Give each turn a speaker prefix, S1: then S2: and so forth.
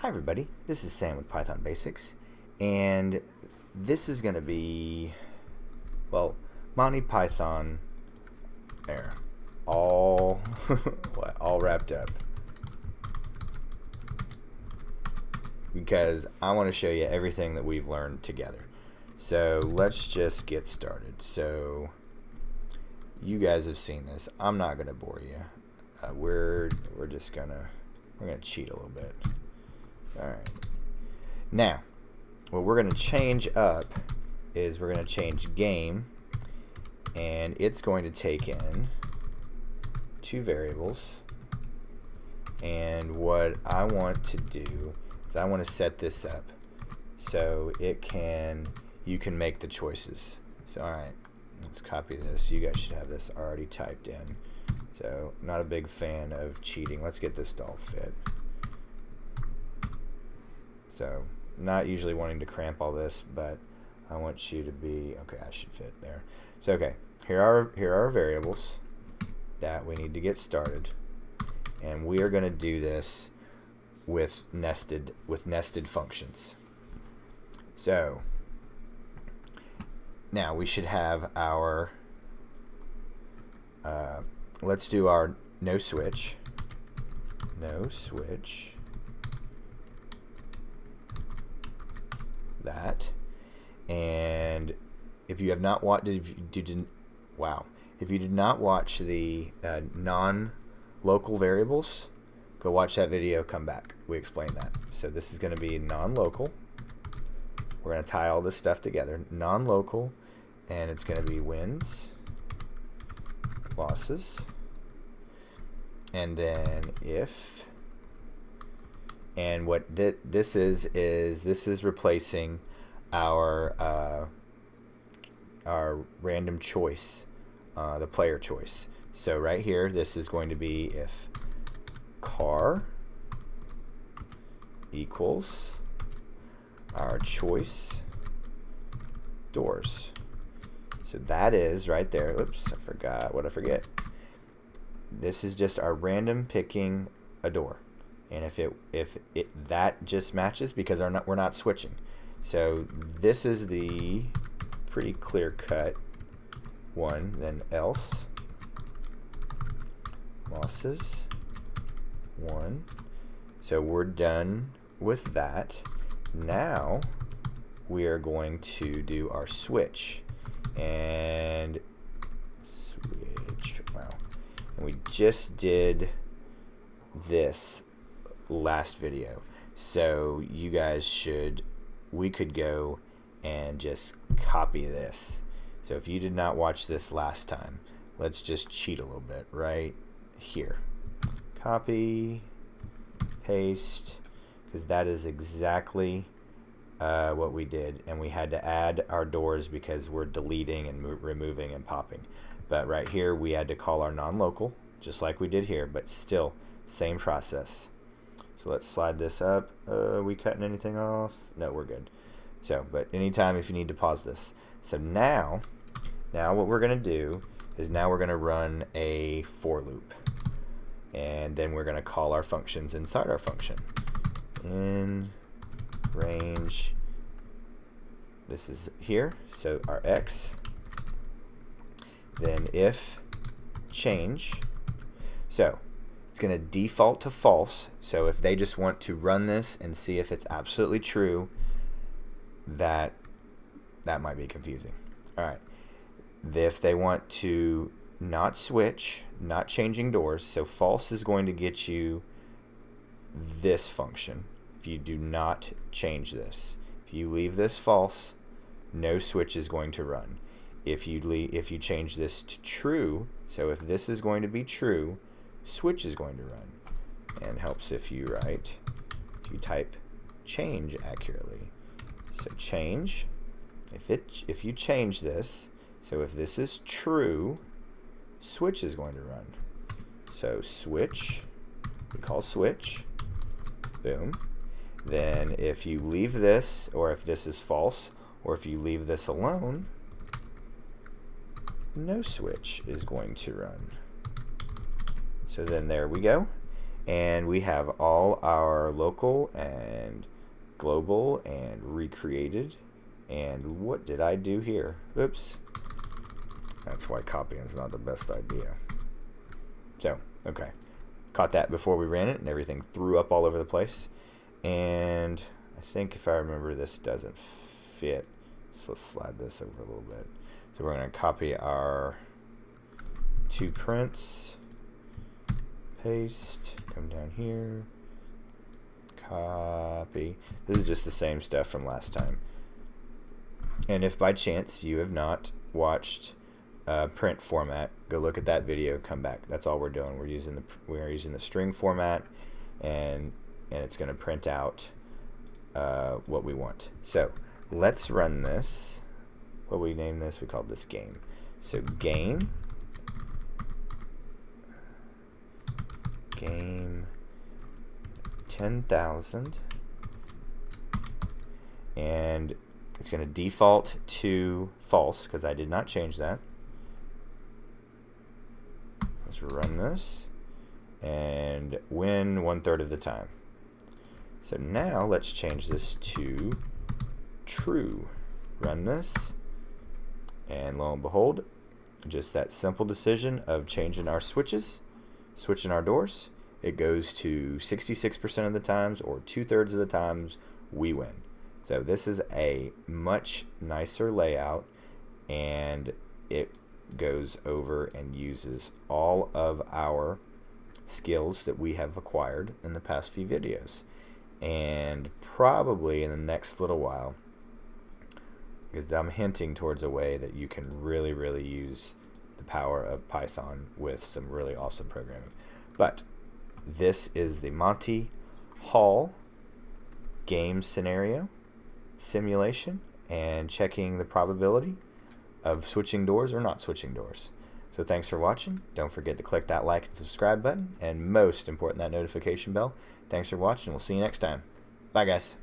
S1: Hi everybody, this is Sam with Python Basics, and this is going to be, well, Monty Python, there, all, all wrapped up, because I want to show you everything that we've learned together. So let's just get started. So you guys have seen this. I'm not going to bore you. We're just gonna cheat a little bit. Alright. Now, what we're going to change up is we're going to change game, and it's going to take in two variables. And what I want to do is I want to set this up so you can make the choices. So alright, let's copy this. You guys should have this already typed in. So, not a big fan of cheating. Let's get this to all fit. So, not usually wanting to cramp all this, but I want you to be, okay, I should fit there. So, okay, here are our variables that we need to get started. And we are going to do this with nested functions. So, now we should have our, let's do our no switch, that. And if you have not watched, if you did not watch the non-local variables, go watch that video, come back. We explained that. So this is going to be non-local. We're going to tie all this stuff together. Non-local, and it's going to be wins, losses, and then if. And what this is replacing our random choice, the player choice. So right here, this is going to be if car equals our choice doors. So that is right there. Oops, I forgot what I forget. This is just our random picking a door. And if that just matches, because we're not switching. So this is the pretty clear cut one. Then else losses 1. So we're done with that. Now we are going to do our switch. And switch. Wow. And we just did this last video, so you guys we could go and just copy this. So if you did not watch this last time, let's just cheat a little bit right here. Copy, paste, because that is exactly what we did, and we had to add our doors because we're deleting and removing and popping. But right here we had to call our non-local just like we did here, but still same process. So let's slide this up. Are we cutting anything off? No, we're good. So, but anytime if you need to pause this. So now what we're going to do is now we're going to run a for loop. And then we're going to call our functions inside our function. In range, this is here, so our x. Then if change. So it's going to default to false. So if they just want to run this and see if it's absolutely true, that might be confusing. All right. If they want to not switch, not changing doors, so false is going to get you this function. If you do not change this, if you leave this false, no switch is going to run. If you change this to true, so if this is going to be true, switch is going to run. And helps if you type change accurately. So change, if you change this, so if this is true, switch is going to run. So switch, we call switch, boom. Then if you leave this, or if this is false, or if you leave this alone, no switch is going to run. So then there we go. and we have all our local and global and recreated. And what did I do here? Oops. That's why copying is not the best idea. So, okay. Caught that before we ran it, and everything threw up all over the place. And I think if I remember, this doesn't fit. So let's slide this over a little bit. So we're going to copy our 2 prints, paste, come down here, copy. This is just the same stuff from last time. And if by chance you have not watched print format, go look at that video, come back. That's all we're doing. We're using the string format, and it's going to print out what we want. So let's run this. What we name this? We called this game. So game 10,000, and it's going to default to false because I did not change that. Let's run this and win 1/3 of the time. So now let's change this to true. Run this, and lo and behold, just that simple decision of changing our switches, switching our doors, it goes to 66% of the times, or 2/3 of the times, we win. So this is a much nicer layout, and it goes over and uses all of our skills that we have acquired in the past few videos. And probably in the next little while, because I'm hinting towards a way that you can really, really use the power of Python with some really awesome programming. But this is the Monty Hall game scenario simulation and checking the probability of switching doors or not switching doors. So thanks for watching. Don't forget to click that like and subscribe button, and most important, that notification bell. Thanks for watching. We'll see you next time. Bye, guys.